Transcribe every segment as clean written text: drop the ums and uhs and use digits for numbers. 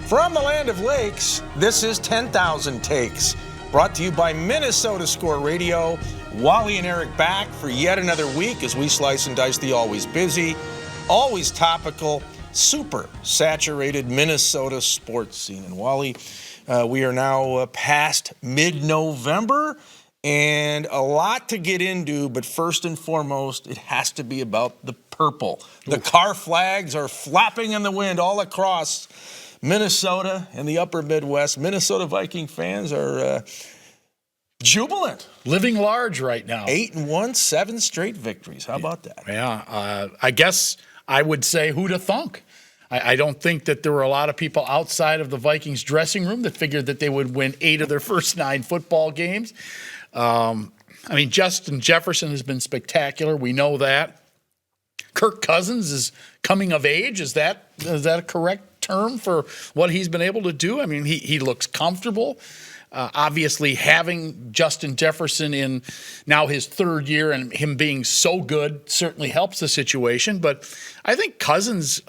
From the land of lakes, this is 10,000 Takes, brought to you by Minnesota Score Radio. Wally and Eric back for yet another week as we slice and dice the always busy, always topical, super saturated Minnesota sports scene. And Wally, we are now past mid-November and a lot to get into, but first and foremost, it has to be about the purple. The car flags are flapping in the wind all across Minnesota and the upper Midwest. Minnesota Viking fans are jubilant. Living large right now. 8-1, 7 straight victories. How about that? Yeah, I guess I would say who to thunk. I don't think that there were a lot of people outside of the Vikings dressing room that figured that they would win 8 of their first 9 football games. Justin Jefferson has been spectacular. We know that. Kirk Cousins is coming of age. Is that a correct term for what he's been able to do? I mean, he looks comfortable. Obviously, having Justin Jefferson in now his 3rd year and him being so good certainly helps the situation. But I think Cousins,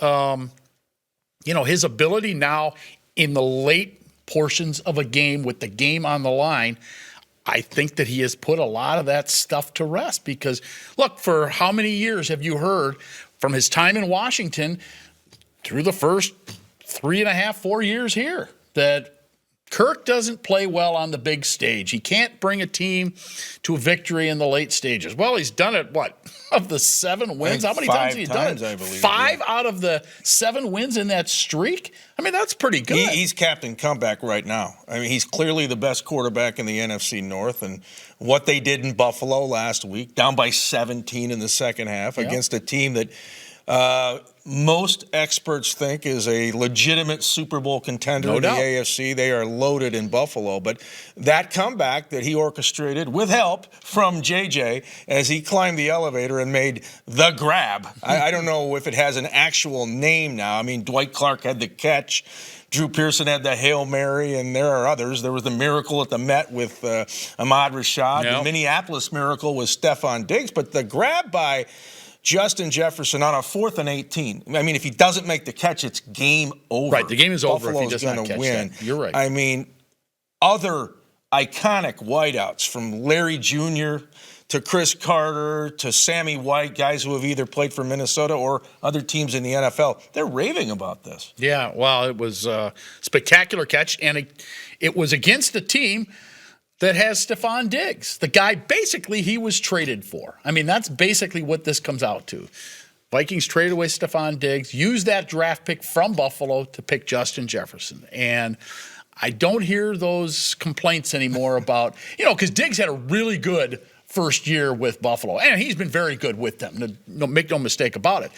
his ability now in the late portions of a game with the game on the line, I think that he has put a lot of that stuff to rest because, look, for how many years have you heard from his time in Washington through the first 3.5, 4 years here that Kirk doesn't play well on the big stage. He can't bring a team to a victory in the late stages. Well, he's done it, of the 7 wins? How many times has he done it? I believe, 5 out of the 7 wins in that streak? I mean, that's pretty good. He's captain comeback right now. I mean, he's clearly the best quarterback in the NFC North. And what they did in Buffalo last week, down by 17 in the second half against a team that most experts think is a legitimate Super Bowl contender in the AFC. They are loaded in Buffalo. But that comeback that he orchestrated with help from JJ as he climbed the elevator and made the grab. I don't know if it has an actual name now. I mean, Dwight Clark had the catch. Drew Pearson had the Hail Mary, and there are others. There was the miracle at the Met with Ahmad Rashad. The Minneapolis miracle was Stephon Diggs. But the grab by Justin Jefferson on a 4th and 18. I mean, if he doesn't make the catch, it's game over. Right, the game is over if he does not catch win. That. You're right. I mean, other iconic wideouts from Larry Jr. to Chris Carter to Sammy White, guys who have either played for Minnesota or other teams in the NFL, they're raving about this. Yeah, well, it was a spectacular catch, and it was against a team that has Stephon Diggs, the guy basically he was traded for. I mean, that's basically what this comes out to. Vikings traded away Stephon Diggs, used that draft pick from Buffalo to pick Justin Jefferson. And I don't hear those complaints anymore about, because Diggs had a really good first year with Buffalo, and he's been very good with them. Make no mistake about it.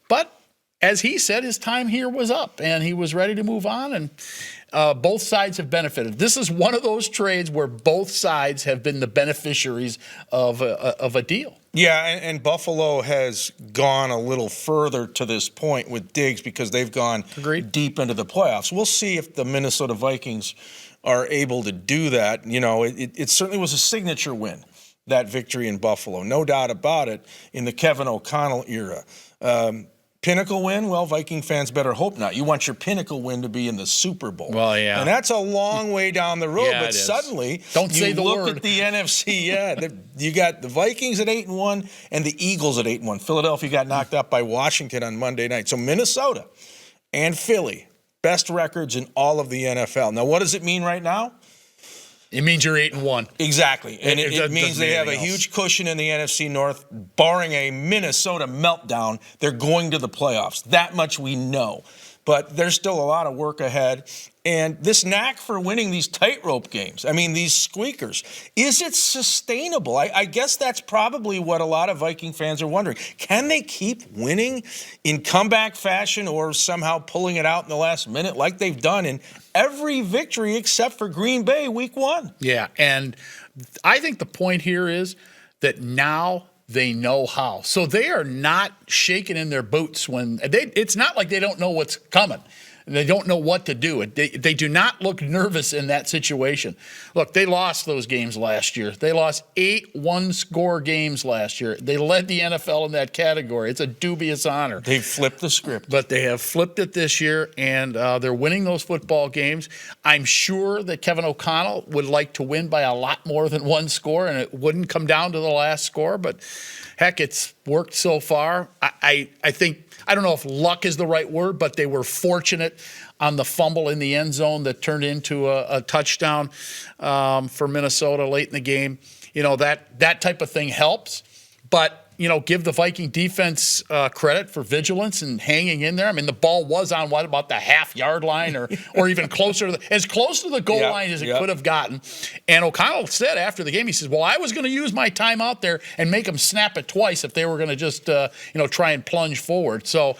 But as he said, his time here was up, and he was ready to move on, and both sides have benefited. This is one of those trades where both sides have been the beneficiaries of a deal. Yeah, and Buffalo has gone a little further to this point with Diggs because they've gone deep into the playoffs. We'll see if the Minnesota Vikings are able to do that. It certainly was a signature win, that victory in Buffalo. No doubt about it, in the Kevin O'Connell era. Pinnacle win? Well, Viking fans better hope not. You want your pinnacle win to be in the Super Bowl. Well, yeah. And that's a long way down the road, but suddenly you look at the NFC, you got the Vikings at 8-1 and the Eagles at 8-1. Philadelphia got knocked out by Washington on Monday night. So Minnesota and Philly, best records in all of the NFL. Now, what does it mean right now? It means you're 8-1. Exactly. And it means they have a huge cushion in the NFC North. Barring a Minnesota meltdown, they're going to the playoffs. That much we know. But there's still a lot of work ahead. And this knack for winning these tightrope games, these squeakers, is it sustainable? I guess that's probably what a lot of Viking fans are wondering. Can they keep winning in comeback fashion or somehow pulling it out in the last minute like they've done in every victory except for Green Bay week 1? Yeah, and I think the point here is that now they know how. So they are not shaking in their boots when it's not like they don't know what's coming. They don't know what to do. They do not look nervous in that situation. Look, they lost those games last year. They lost 8 one-score games last year. They led the NFL in that category. It's a dubious honor. They've flipped the script. But they have flipped it this year, and they're winning those football games. I'm sure that Kevin O'Connell would like to win by a lot more than one score, and it wouldn't come down to the last score. But, heck, it's worked so far. I think – I don't know if luck is the right word, but they were fortunate on the fumble in the end zone that turned into a touchdown for Minnesota late in the game. You know, that type of thing helps. But, you know, give the Viking defense credit for vigilance and hanging in there. I mean, the ball was on, about the half-yard line or even closer to as close to the goal line as it could have gotten. And O'Connell said after the game, he says, well, I was going to use my time out there and make them snap it twice if they were going to just, try and plunge forward. So,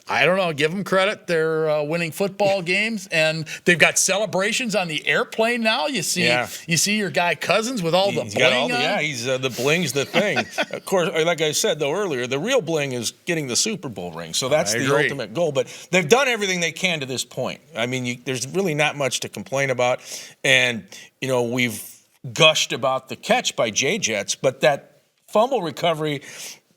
I don't know. Give them credit. They're winning football games, and they've got celebrations on the airplane now. You see your guy Cousins with all the bling on. He's the bling's the thing. Of course, like I said though earlier, the real bling is getting the Super Bowl ring. So that's the ultimate goal. But they've done everything they can to this point. I mean, there's really not much to complain about, and we've gushed about the catch by J-Jets, but that fumble recovery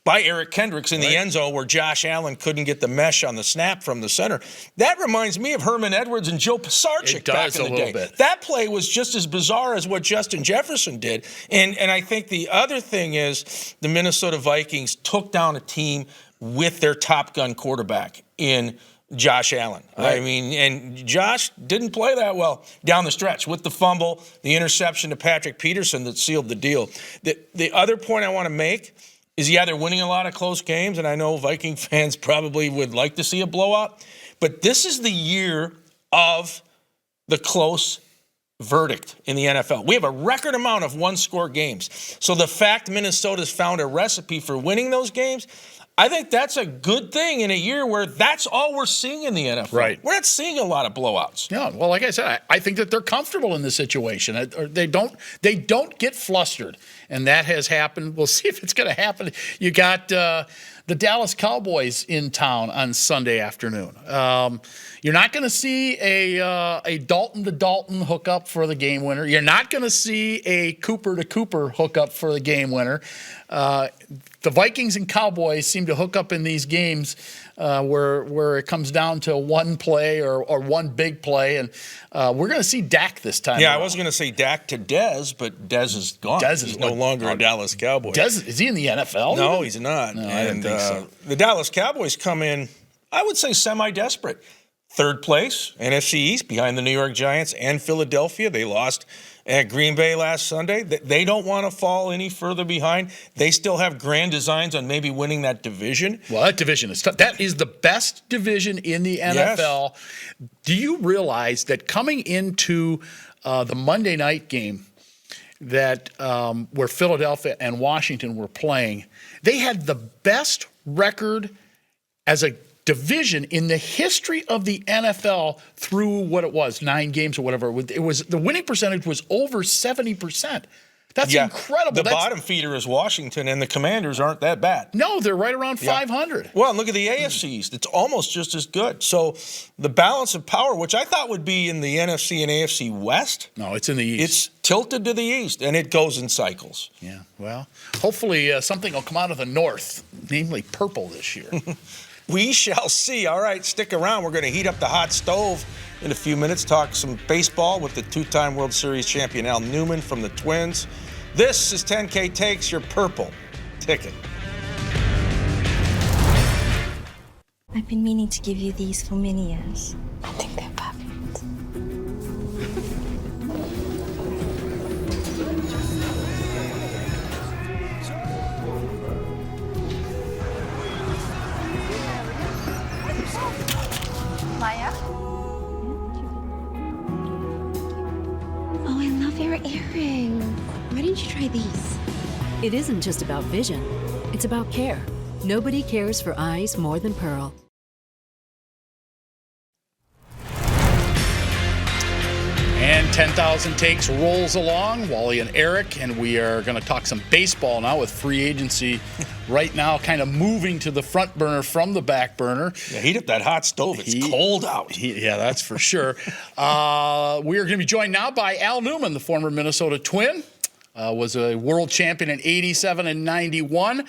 by Eric Kendricks in the end zone where Josh Allen couldn't get the mesh on the snap from the center. That reminds me of Herman Edwards and Joe Pisarcik back in the day. Bit. That play was just as bizarre as what Justin Jefferson did. And I think the other thing is the Minnesota Vikings took down a team with their Top Gun quarterback in Josh Allen. Right. I mean, and Josh didn't play that well down the stretch with the fumble, the interception to Patrick Peterson that sealed the deal. The other point I want to make is, they're winning a lot of close games, and I know Viking fans probably would like to see a blowout, but this is the year of the close verdict in the NFL. We have a record amount of one-score games. So the fact Minnesota's found a recipe for winning those games, I think that's a good thing in a year where that's all we're seeing in the NFL. Right. We're not seeing a lot of blowouts. Yeah, well, like I said, I think that they're comfortable in this situation. They don't get flustered, and that has happened. We'll see if it's going to happen. You got the Dallas Cowboys in town on Sunday afternoon. You're not going to see a Dalton to Dalton hookup for the game winner. You're not going to see a Cooper to Cooper hookup for the game winner. The Vikings and Cowboys seem to hook up in these games where it comes down to one play or one big play, and we're going to see Dak this time. Yeah, I was going to say Dak to Dez, but Dez is gone. He's no longer a Dallas Cowboy. Is he in the NFL? No, he's not. No, I didn't think so. The Dallas Cowboys come in, I would say, semi-desperate. Third place, NFC East, behind the New York Giants and Philadelphia. They lost at Green Bay last Sunday. They don't want to fall any further behind. They still have grand designs on maybe winning that division. Well, that division is tough. That is the best division in the NFL. Yes. Do you realize that coming into the Monday night game that where Philadelphia and Washington were playing, they had the best record as a division in the history of the NFL through what it was, 9 games or whatever. It was the winning percentage was over 70%. That's incredible. The bottom feeder is Washington, and the Commanders aren't that bad. No, they're right around 500. Well, look at the AFC East. It's almost just as good. So the balance of power, which I thought would be in the NFC and AFC West. No, it's in the East. It's tilted to the East, and it goes in cycles. Yeah, well, hopefully something will come out of the North, namely purple this year. We shall see. All right, stick around. We're going to heat up the hot stove in a few minutes, talk some baseball with the 2-time World Series champion Al Newman from the Twins. This is 10K Takes, your purple ticket. I've been meaning to give you these for many years. I think they're perfect. Maya? Oh, I love your earring. Why didn't you try these? It isn't just about vision. It's about care. Nobody cares for eyes more than Pearl. And 10,000 Takes rolls along. Wally and Eric, and we are going to talk some baseball now with free agency right now kind of moving to the front burner from the back burner. Yeah, heat up that hot stove. It's cold out. Yeah, that's for sure. We are going to be joined now by Al Newman, the former Minnesota Twin. Was a world champion in 87 and 91.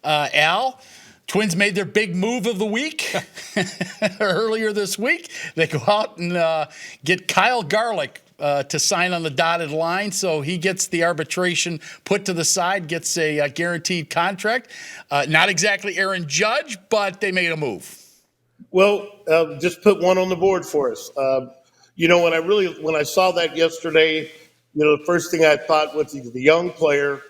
Al, Twins made their big move of the week earlier this week. They go out and get Kyle Garlick to sign on the dotted line, so he gets the arbitration put to the side, gets a guaranteed contract. Not exactly Aaron Judge, but they made a move. Well, just put one on the board for us. When I saw that yesterday, the first thing I thought was he's a young player,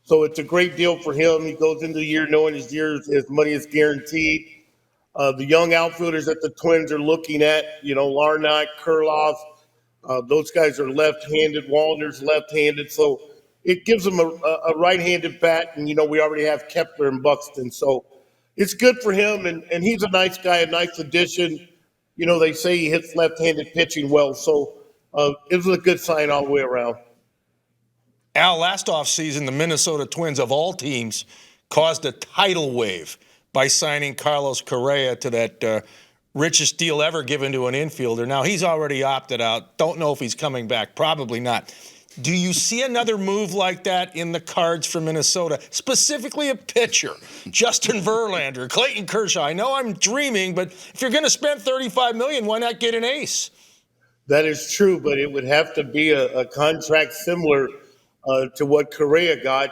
so it's a great deal for him. He goes into the year knowing his money is guaranteed. The young outfielders that the Twins are looking at, Larnach, Kurloff, those guys are left-handed. Wallner's left-handed, so it gives them a right-handed bat, and we already have Kepler and Buxton, so it's good for him, and he's a nice guy, a nice addition. They say he hits left-handed pitching well, so it was a good sign all the way around. Al, last offseason, the Minnesota Twins, of all teams, caused a tidal wave by signing Carlos Correa to that richest deal ever given to an infielder. Now, he's already opted out. Don't know if he's coming back. Probably not. Do you see another move like that in the cards for Minnesota, specifically a pitcher, Justin Verlander, Clayton Kershaw? I know I'm dreaming, but if you're going to spend $35 million, why not get an ace? That is true, but it would have to be a contract similar to what Correa got.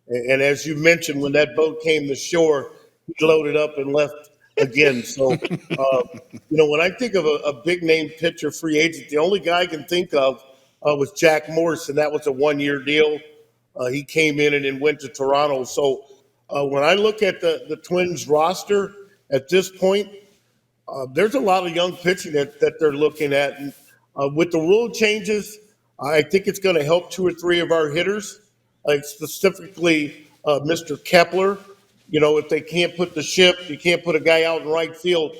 And as you mentioned, when that boat came to shore, he loaded up and left again. So, when I think of a big-name pitcher free agent, the only guy I can think of was Jack Morris, and that was a one-year deal. He came in and then went to Toronto. So when I look at the Twins roster at this point, there's a lot of young pitching that they're looking at. And with the rule changes, I think it's going to help two or three of our hitters, like specifically Mr. Kepler. If they can't put the ship, you can't put a guy out in right field.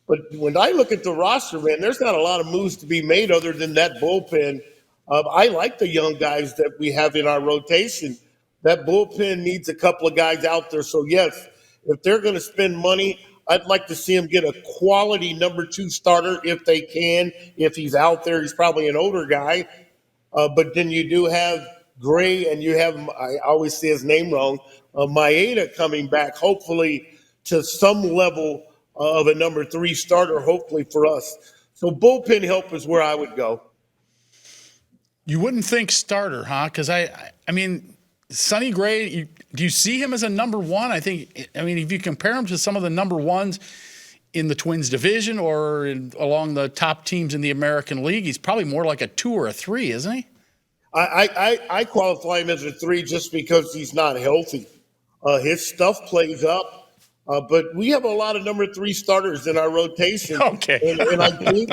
But when I look at the roster, man, there's not a lot of moves to be made other than that bullpen. I like the young guys that we have in our rotation. That bullpen needs a couple of guys out there. So, yes, if they're going to spend money, I'd like to see them get a quality number 2 starter if they can. If he's out there, he's probably an older guy. But then you do have Gray, and you have, I always say his name wrong, Maeda coming back, hopefully to some level of a number 3 starter, hopefully for us. So bullpen help is where I would go. You wouldn't think starter, huh? Because I mean, Sonny Gray, do you see him as a number 1? I mean, if you compare him to some of the number 1s in the Twins division or along the top teams in the American League, he's probably more like a 2 or a 3, isn't he? I qualify him as a 3 just because he's not healthy. His stuff plays up. But we have a lot of number 3 starters in our rotation. Okay. And I think,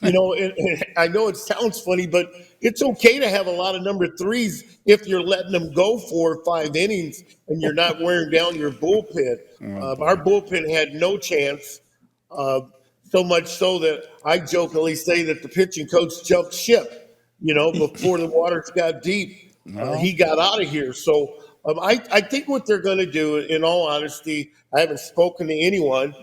and I know it sounds funny, but it's okay to have a lot of number 3s if you're letting them go 4 or 5 innings and you're not wearing down your bullpen. Our bullpen had no chance, so much so that I jokingly say that the pitching coach jumped ship, before the waters got deep. He got out of here. So I think what they're going to do, in all honesty, I haven't spoken to anyone,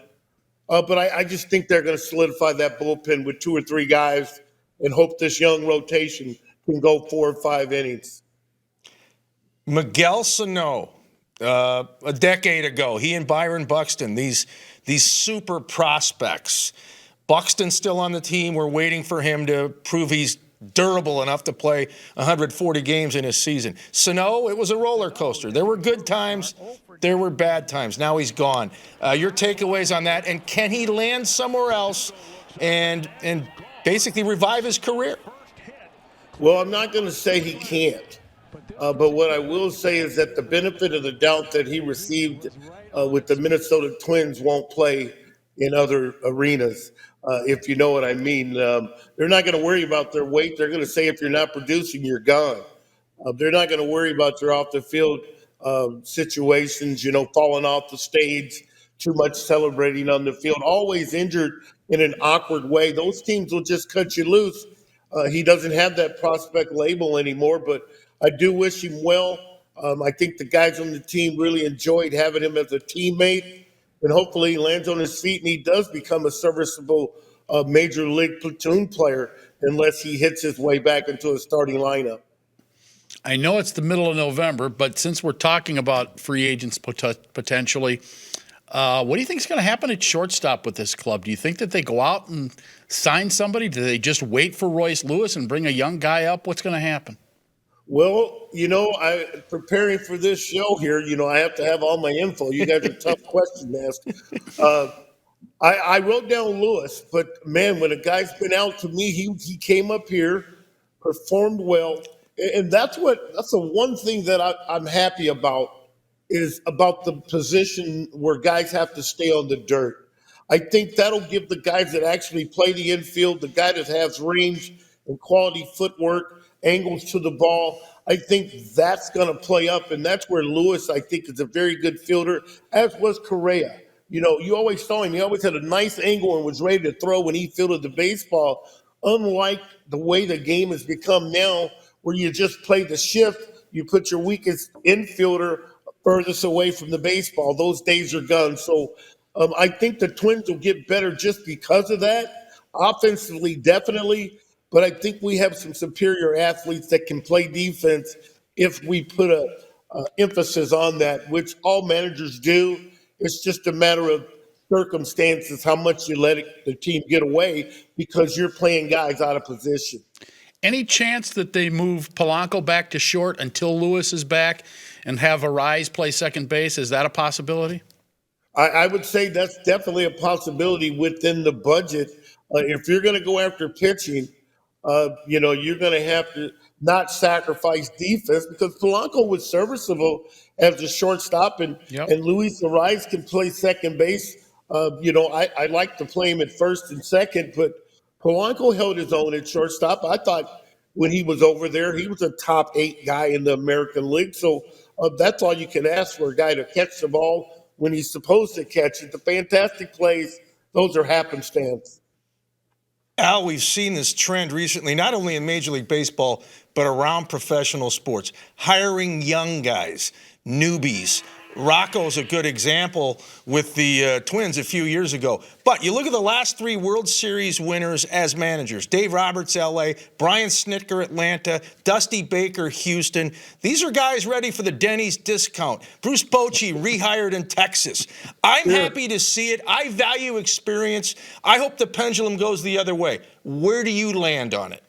but I just think they're going to solidify that bullpen with 2 or 3 guys and hope this young rotation can go 4 or 5 innings. Miguel Sano, a decade ago, he and Byron Buxton, these super prospects. Buxton's still on the team. We're waiting for him to prove he's durable enough to play 140 games in his season. Sano, it was a roller coaster. There were good times. There were bad times. Now he's gone. Your takeaways on that, and can he land somewhere else and basically revive his career? Well, I'm not going to say he can't. But what I will say is that the benefit of the doubt that he received with the Minnesota Twins won't play in other arenas, if you know what I mean. They're not going to worry about their weight. They're going to say if you're not producing, you're gone. They're not going to worry about your off-the-field situations, falling off the stage, too much celebrating on the field, always injured in an awkward way. Those teams will just cut you loose He doesn't have that prospect label anymore, but I do wish him well. I think the guys on the team really enjoyed having him as a teammate, and hopefully he lands on his feet and he does become a serviceable major league platoon player, unless he hits his way back into a starting lineup. I know it's the middle of November, but since we're talking about free agents potentially, what do you think is going to happen at shortstop with this club? Do you think that they go out and sign somebody? Do they just wait for Royce Lewis and bring a young guy up? What's going to happen? Well, I preparing for this show here, I have to have all my info. You guys are tough question to ask. I wrote down Lewis, but man, when a guy's been out, to me, he came up here, performed well, and that's the one thing that I'm happy about, is about the position where guys have to stay on the dirt. I think that'll give the guys that actually play the infield, the guy that has range and quality footwork, angles to the ball, I think that's going to play up, and that's where Lewis, I think, is a very good fielder, as was Correa. You always saw him. He always had a nice angle and was ready to throw when he fielded the baseball, unlike the way the game has become now, where you just play the shift, you put your weakest infielder furthest away from the baseball. Those days are gone. So I think the Twins will get better just because of that. Offensively, definitely. But I think we have some superior athletes that can play defense if we put a emphasis on that, which all managers do. It's just a matter of circumstances, how much you let the team get away because you're playing guys out of position. Any chance that they move Polanco back to short until Lewis is back and have Arise play second base? Is that a possibility? I would say that's definitely a possibility within the budget. If you're going to go after pitching, you're going to have to not sacrifice defense, because Polanco was serviceable as a shortstop, and Luis Ariz can play second base. I like to play him at first and second, but Polanco held his own at shortstop. I thought when he was over there, he was a top 8 guy in the American League. So that's all you can ask for, a guy to catch the ball when he's supposed to catch it. The fantastic plays, those are happenstance. Al, we've seen this trend recently, not only in Major League Baseball, but around professional sports, hiring young guys, newbies. Rocco's a good example with the Twins a few years ago. But you look at the last 3 World Series winners as managers. Dave Roberts, L.A., Brian Snitker, Atlanta, Dusty Baker, Houston. These are guys ready for the Denny's discount. Bruce Bochy rehired in Texas. I'm happy to see it. I value experience. I hope the pendulum goes the other way. Where do you land on it?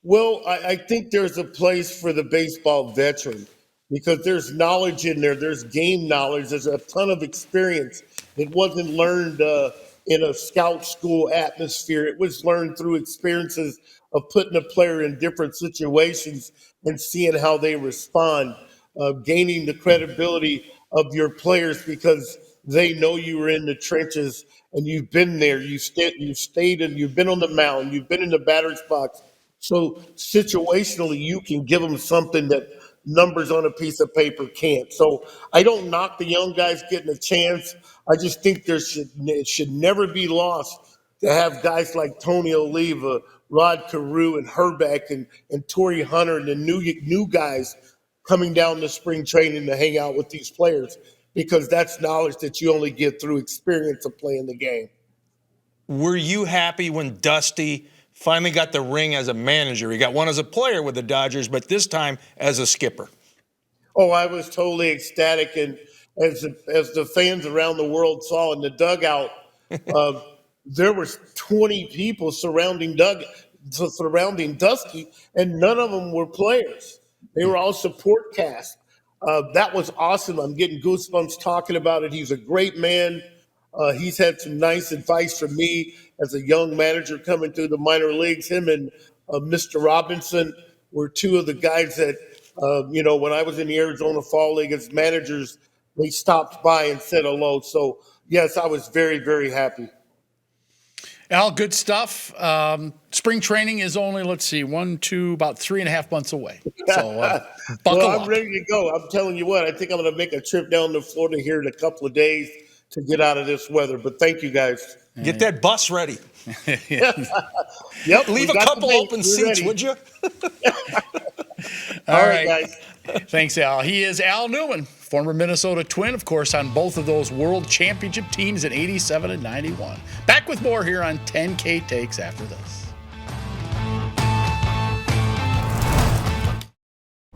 Well, I think there's a place for the baseball veteran, because there's knowledge in there. There's game knowledge. There's a ton of experience. It wasn't learned in a scout school atmosphere. It was learned through experiences of putting a player in different situations and seeing how they respond, gaining the credibility of your players because they know you were in the trenches and you've been there. You've stayed and you've been on the mound. You've been in the batter's box. So situationally, you can give them something that numbers on a piece of paper can't. So I don't knock the young guys getting a chance. I just think it should never be lost to have guys like Tony Oliva, Rod Carew, and Herbeck, and Torrey Hunter, and the new guys coming down to spring training to hang out with these players, because that's knowledge that you only get through experience of playing the game. Were you happy when Dusty finally got the ring as a manager? He got one as a player with the Dodgers, but this time as a skipper. Oh, I was totally ecstatic. And as the fans around the world saw in the dugout, there was 20 people surrounding Dusty, and none of them were players. They were all support cast. That was awesome. I'm getting goosebumps talking about it. He's a great man. He's had some nice advice from me as a young manager coming through the minor leagues. Him and Mr. Robinson were 2 of the guys that, when I was in the Arizona Fall League as managers, they stopped by and said hello. So, yes, I was very, very happy. Al, good stuff. Spring training is only, about 3.5 months away. So buckle I'm up. ready to go. I'm telling you what, I think I'm going to make a trip down to Florida here in a couple of days to get out of this weather. But thank you, guys. Get that bus ready. Yep. Leave we a got couple the bait. open We're seats, ready. would you? All right, guys. Thanks, Al. He is Al Newman, former Minnesota Twin, of course, on both of those world championship teams in 87 and 91. Back with more here on 10K Takes after this.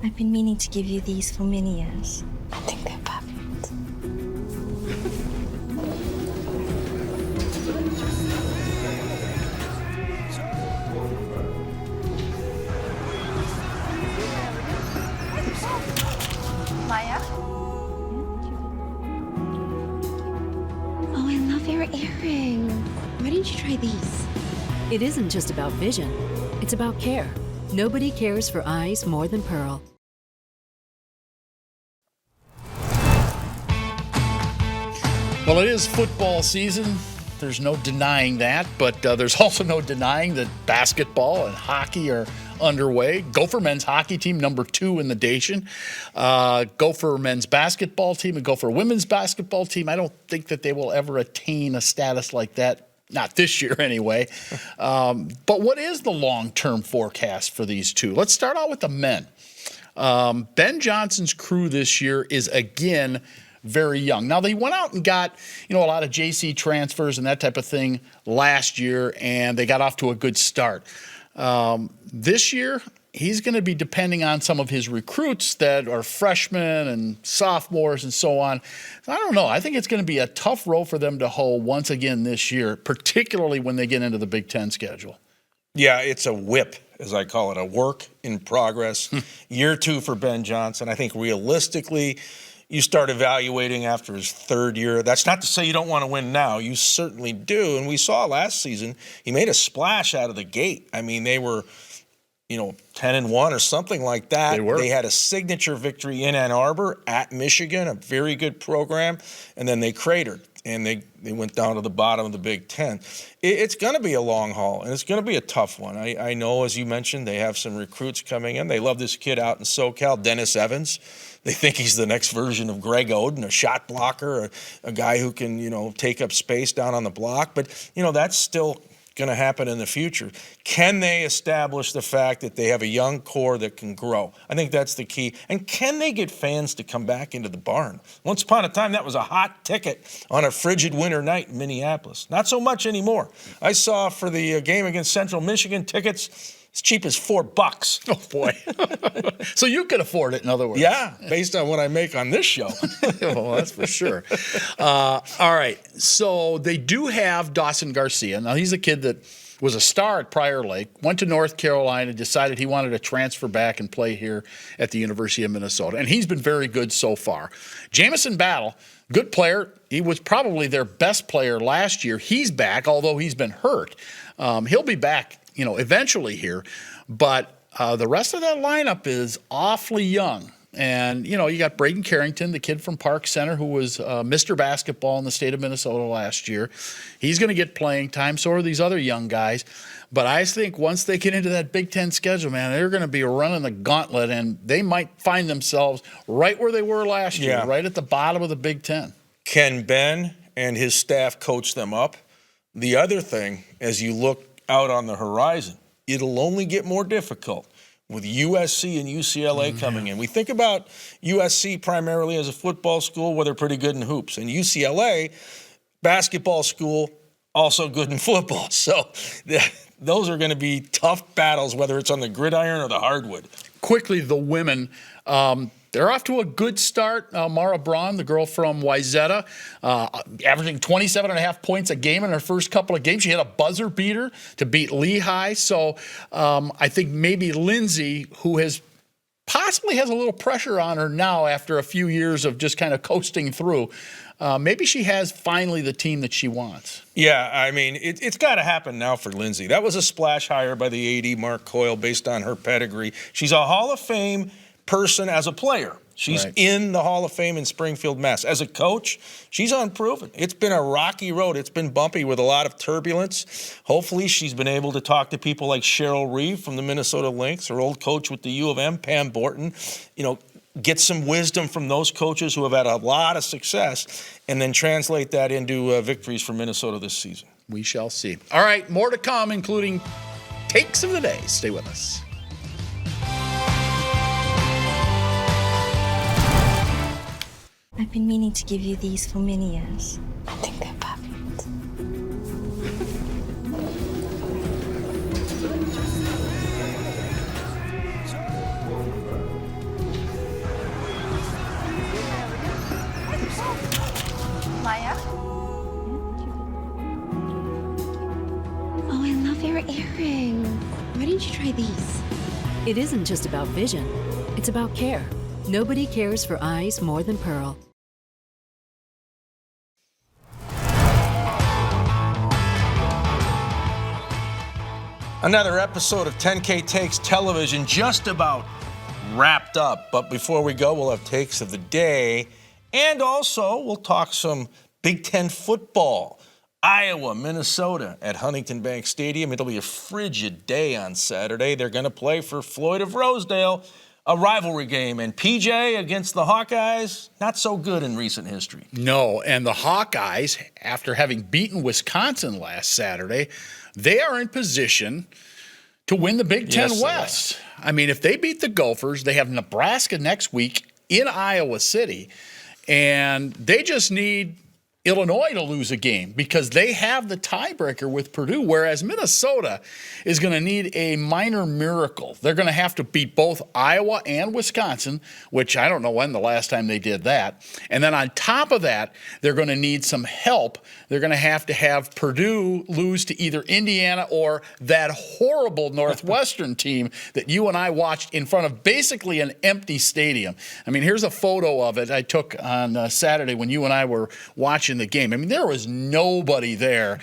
I've been meaning to give you these for many years. I think they're perfect. Maya? Oh, I love your earring. Why didn't you try these? It isn't just about vision, it's about care. Nobody cares for eyes more than Pearl. Well, it is football season. There's no denying that, but there's also no denying that basketball and hockey are underway. Gopher men's hockey team, number 2 in the nation. Gopher men's basketball team and Gopher women's basketball team. I don't think that they will ever attain a status like that. Not this year, anyway. But what is the long-term forecast for these two? Let's start out with the men. Ben Johnson's crew this year is, again, very young. Now, they went out and got, a lot of JC transfers and that type of thing last year, and they got off to a good start. This year, he's going to be depending on some of his recruits that are freshmen and sophomores and so on. I don't know. I think it's going to be a tough row for them to hoe once again this year, particularly when they get into the Big Ten schedule. Yeah, it's a whip, as I call it, a work in progress. Year 2 for Ben Johnson. I think realistically, you start evaluating after his 3rd year. That's not to say you don't want to win now. You certainly do. And we saw last season, he made a splash out of the gate. I mean, they were 10-1 or something like that. They were. They had a signature victory in Ann Arbor at Michigan, a very good program, and then they cratered, and they went down to the bottom of the Big Ten. It's going to be a long haul, and it's going to be a tough one. I know, as you mentioned, they have some recruits coming in. They love this kid out in SoCal, Dennis Evans. They think he's the next version of Greg Oden, a shot blocker, a guy who can, take up space down on the block. But, that's still going to happen in the future. Can they establish the fact that they have a young core that can grow? I think that's the key. And can they get fans to come back into the barn? Once upon a time, that was a hot ticket on a frigid winter night in Minneapolis. Not so much anymore. I saw for the game against Central Michigan tickets as cheap as $4. Oh, boy. So you could afford it, in other words. Yeah, based on what I make on this show. Well, that's for sure. All right. So they do have Dawson Garcia. Now, he's a kid that was a star at Prior Lake, went to North Carolina, decided he wanted to transfer back and play here at the University of Minnesota. And he's been very good so far. Jamison Battle, good player. He was probably their best player last year. He's back, although he's been hurt. He'll be back, eventually here. But the rest of that lineup is awfully young. And, you got Braden Carrington, the kid from Park Center who was Mr. Basketball in the state of Minnesota last year. He's going to get playing time. So are these other young guys. But I think once they get into that Big Ten schedule, man, they're going to be running the gauntlet, and they might find themselves right where they were last year, right at the bottom of the Big Ten. Can Ben and his staff coach them up? The other thing, as you look out on the horizon, it'll only get more difficult with USC and UCLA coming in. We think about USC primarily as a football school where they're pretty good in hoops, and UCLA, basketball school, also good in football. So those are going to be tough battles, whether it's on the gridiron or the hardwood. Quickly, the women, they're off to a good start. Mara Braun, the girl from Wayzata, averaging 27.5 points a game in her first couple of games. She had a buzzer beater to beat Lehigh. So I think maybe Lindsay, who possibly has a little pressure on her now after a few years of just kind of coasting through, maybe she has finally the team that she wants. Yeah, I mean, it's got to happen now for Lindsay. That was a splash hire by the AD, Mark Coyle, based on her pedigree. She's a Hall of Fame person as a player. She's in the Hall of Fame in Springfield, Mass. As a coach, she's unproven. It's been a rocky road. It's been bumpy with a lot of turbulence. Hopefully, she's been able to talk to people like Cheryl Reeve from the Minnesota Lynx, her old coach with the U of M, Pam Borton, get some wisdom from those coaches who have had a lot of success, and then translate that into victories for Minnesota this season. we shall see. All right, more to come, including takes of the day. Stay with us. I've been meaning to give you these for many years. I think they're perfect. Maya? Oh, I love your earrings. Why didn't you try these? It isn't just about vision, it's about care. Nobody cares for eyes more than Pearl. Another episode of 10K Takes Television just about wrapped up. But before we go, we'll have takes of the day. And also, we'll talk some Big Ten football. Iowa, Minnesota at Huntington Bank Stadium. It'll be a frigid day on Saturday. They're going to play for Floyd of Rosedale, a rivalry game. And PJ against the Hawkeyes, not so good in recent history. No, and the Hawkeyes, after having beaten Wisconsin last Saturday, they are in position to win the Big Ten Yes, West. I mean, if they beat the Gophers, they have Nebraska next week in Iowa City, and they just need Illinois to lose a game because they have the tiebreaker with Purdue, whereas Minnesota is going to need a minor miracle. They're going to have to beat both Iowa and Wisconsin, which I don't know when the last time they did that. And then on top of that, they're going to need some help. They're going to have Purdue lose to either Indiana or that horrible Northwestern team that you and I watched in front of basically an empty stadium. I mean, here's a photo of it I took on Saturday when you and I were watching the game. I mean, there was nobody there.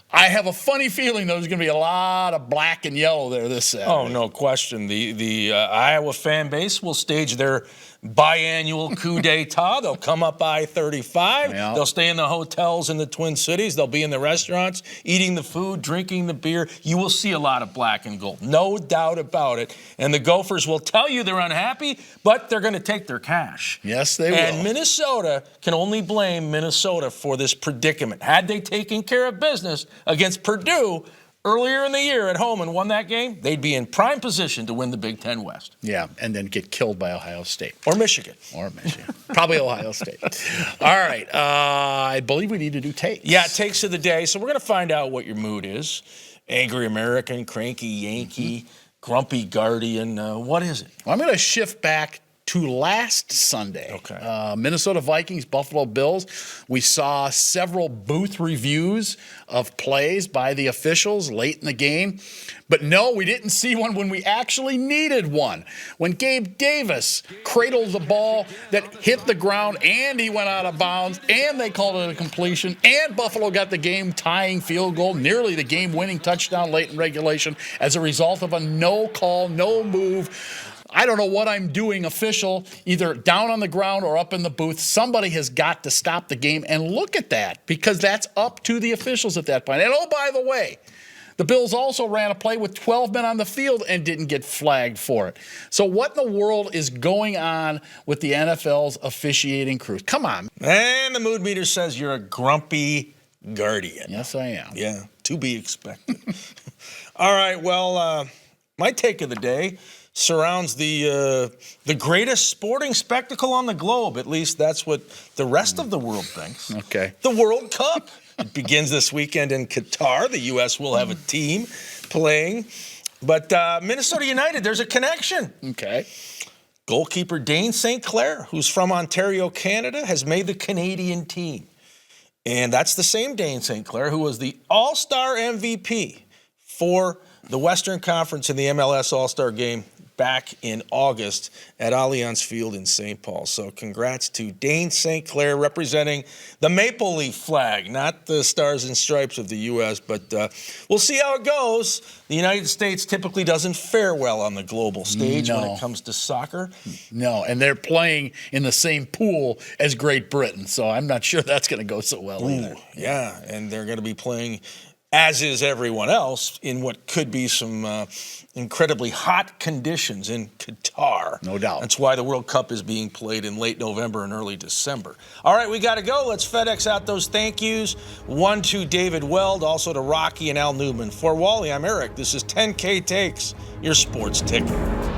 I have a funny feeling there's going to be a lot of black and yellow there this Saturday. Oh, no question. The Iowa fan base will stage their biannual coup d'etat. They'll come up I-35. Yeah. They'll stay in the hotels in the Twin Cities. They'll be in the restaurants, eating the food, drinking the beer. You will see a lot of black and gold. No doubt about it. And the Gophers will tell you they're unhappy, but they're going to take their cash. Yes, they will. And Minnesota can only blame Minnesota for this predicament. Had they taken care of business against Purdue earlier in the year at home and won that game, they'd be in prime position to win the Big Ten West. Yeah, and then get killed by Ohio State. Or Michigan. Or Michigan. Probably Ohio State. All right. I believe we need to do takes. Yeah, takes of the day. So we're going to find out what your mood is. Angry American, cranky Yankee, grumpy Guardian. What is it? Well, I'm going to shift back to last Sunday. Okay. Minnesota Vikings, Buffalo Bills. We saw several booth reviews of plays by the officials late in the game. But no, we didn't see one when we actually needed one. When Gabe Davis cradled the ball that hit the ground and he went out of bounds and they called it a completion and Buffalo got the game-tying field goal, nearly the game-winning touchdown late in regulation as a result of a no call, no move. I don't know what I'm doing official, either down on the ground or up in the booth. Somebody has got to stop the game and look at that because that's up to the officials at that point. And oh, by the way, the Bills also ran a play with 12 men on the field and didn't get flagged for it. So what in the world is going on with the NFL's officiating crews? Come on. And the mood meter says you're a grumpy Guardian. Yes, I am. Yeah, to be expected. All right, well, my take of the day surrounds the greatest sporting spectacle on the globe. At least that's what the rest of the world thinks. Okay. The World Cup. It begins this weekend in Qatar. The U.S. will have a team playing. But Minnesota United, there's a connection. Okay. Goalkeeper Dane St. Clair, who's from Ontario, Canada, has made the Canadian team. And that's the same Dane St. Clair who was the All-Star MVP for the Western Conference in the MLS All-Star Game back in August at Allianz Field in St. Paul. So congrats to Dane St. Clair representing the Maple Leaf flag, not the Stars and Stripes of the U.S., but we'll see how it goes. The United States typically doesn't fare well on the global stage when it comes to soccer. No, and they're playing in the same pool as Great Britain, so I'm not sure that's going to go so well either. Yeah, and they're going to be playing as is everyone else, in what could be some incredibly hot conditions in Qatar. No doubt. That's why the World Cup is being played in late November and early December. All right, we got to go. Let's FedEx out those thank yous. One to David Weld, also to Rocky and Al Newman. For Wally, I'm Eric. This is 10K Takes, your sports ticket.